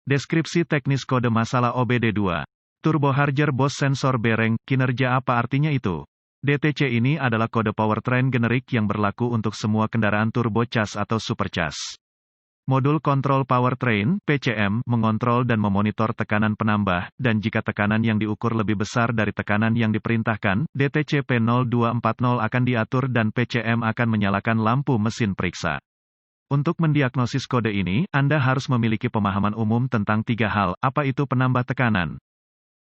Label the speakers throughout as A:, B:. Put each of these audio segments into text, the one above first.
A: Deskripsi teknis kode masalah OBD2. Turbo Charger Boost Sensor Bearing, kinerja apa artinya itu? DTC ini adalah kode powertrain generik yang berlaku untuk semua kendaraan turbocharged atau supercharged. Modul kontrol powertrain, PCM, mengontrol dan memonitor tekanan penambah, dan jika tekanan yang diukur lebih besar dari tekanan yang diperintahkan, DTC P0240 akan diatur dan PCM akan menyalakan lampu mesin periksa. Untuk mendiagnosis kode ini, Anda harus memiliki pemahaman umum tentang 3 hal, apa itu penambah tekanan?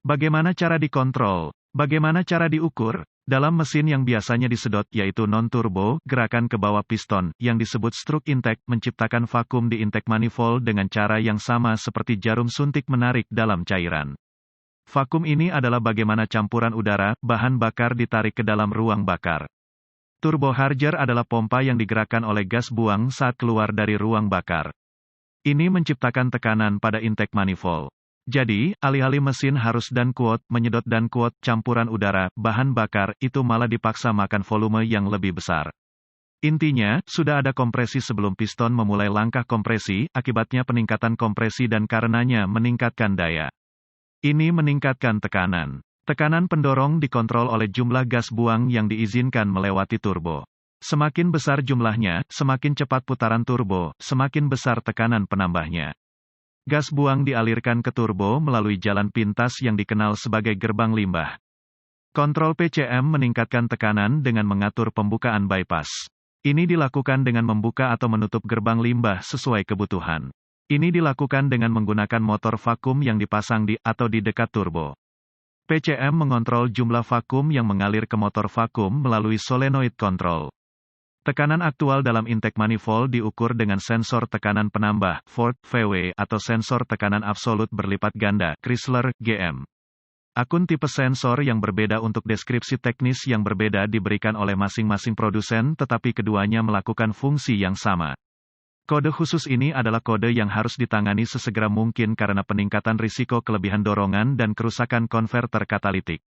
A: Bagaimana cara dikontrol? Bagaimana cara diukur? Dalam mesin yang biasanya disedot yaitu non-turbo, gerakan ke bawah piston, yang disebut stroke intake, menciptakan vakum di intake manifold dengan cara yang sama seperti jarum suntik menarik dalam cairan. Vakum ini adalah bagaimana campuran udara, bahan bakar ditarik ke dalam ruang bakar. Turbocharger adalah pompa yang digerakkan oleh gas buang saat keluar dari ruang bakar. Ini menciptakan tekanan pada intake manifold. Jadi, alih-alih mesin harus dan kuat menyedot dan kuat campuran udara, bahan bakar, itu malah dipaksa makan volume yang lebih besar. Intinya, sudah ada kompresi sebelum piston memulai langkah kompresi, akibatnya peningkatan kompresi dan karenanya meningkatkan daya. Ini meningkatkan tekanan. Tekanan pendorong dikontrol oleh jumlah gas buang yang diizinkan melewati turbo. Semakin besar jumlahnya, semakin cepat putaran turbo, semakin besar tekanan penambahnya. Gas buang dialirkan ke turbo melalui jalan pintas yang dikenal sebagai gerbang limbah. Kontrol PCM meningkatkan tekanan dengan mengatur pembukaan bypass. Ini dilakukan dengan membuka atau menutup gerbang limbah sesuai kebutuhan. Ini dilakukan dengan menggunakan motor vakum yang dipasang di atau di dekat turbo. PCM mengontrol jumlah vakum yang mengalir ke motor vakum melalui solenoid control. Tekanan aktual dalam intake manifold diukur dengan sensor tekanan penambah, Ford, VW, atau sensor tekanan absolut berlipat ganda, Chrysler, GM. Akun tipe sensor yang berbeda untuk deskripsi teknis yang berbeda diberikan oleh masing-masing produsen tetapi keduanya melakukan fungsi yang sama. Kode khusus ini adalah kode yang harus ditangani sesegera mungkin karena peningkatan risiko kelebihan dorongan dan kerusakan konverter katalitik.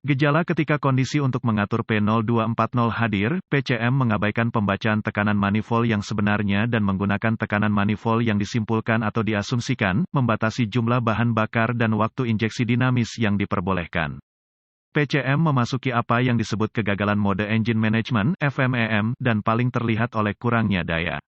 A: Gejala ketika kondisi untuk mengatur P0240 hadir, PCM mengabaikan pembacaan tekanan manifold yang sebenarnya dan menggunakan tekanan manifold yang disimpulkan atau diasumsikan, membatasi jumlah bahan bakar dan waktu injeksi dinamis yang diperbolehkan. PCM memasuki apa yang disebut kegagalan mode engine management, FMEM, dan paling terlihat oleh kurangnya daya.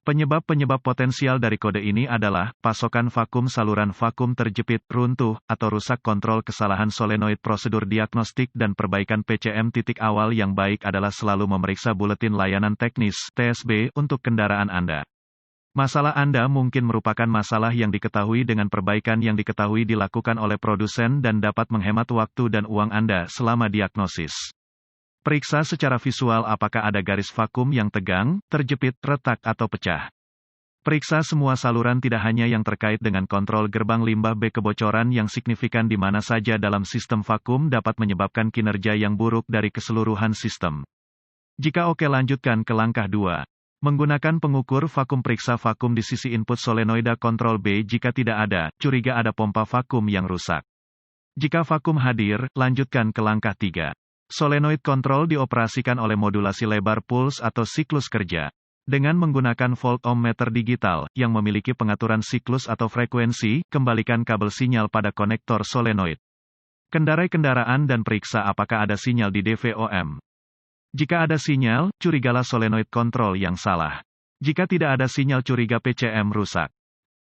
A: Penyebab-penyebab potensial dari kode ini adalah, pasokan vakum saluran vakum terjepit, runtuh, atau rusak kontrol kesalahan solenoid prosedur diagnostik dan perbaikan PCM. Titik awal yang baik adalah selalu memeriksa buletin layanan teknis, TSB, untuk kendaraan Anda. Masalah Anda mungkin merupakan masalah yang diketahui dengan perbaikan yang diketahui dilakukan oleh produsen dan dapat menghemat waktu dan uang Anda selama diagnosis. Periksa secara visual apakah ada garis vakum yang tegang, terjepit, retak atau pecah. Periksa semua saluran tidak hanya yang terkait dengan kontrol gerbang limbah B. Kebocoran yang signifikan di mana saja dalam sistem vakum dapat menyebabkan kinerja yang buruk dari keseluruhan sistem. Jika oke, lanjutkan ke langkah 2. Menggunakan pengukur vakum, periksa vakum di sisi input solenoida kontrol B. Jika tidak ada, curiga ada pompa vakum yang rusak. Jika vakum hadir, lanjutkan ke langkah 3. Solenoid control dioperasikan oleh modulasi lebar puls atau siklus kerja. Dengan menggunakan voltmeter digital, yang memiliki pengaturan siklus atau frekuensi, kembalikan kabel sinyal pada konektor solenoid. Kendarai kendaraan dan periksa apakah ada sinyal di DVOM. Jika ada sinyal, curigalah solenoid control yang salah. Jika tidak ada sinyal, curiga PCM rusak.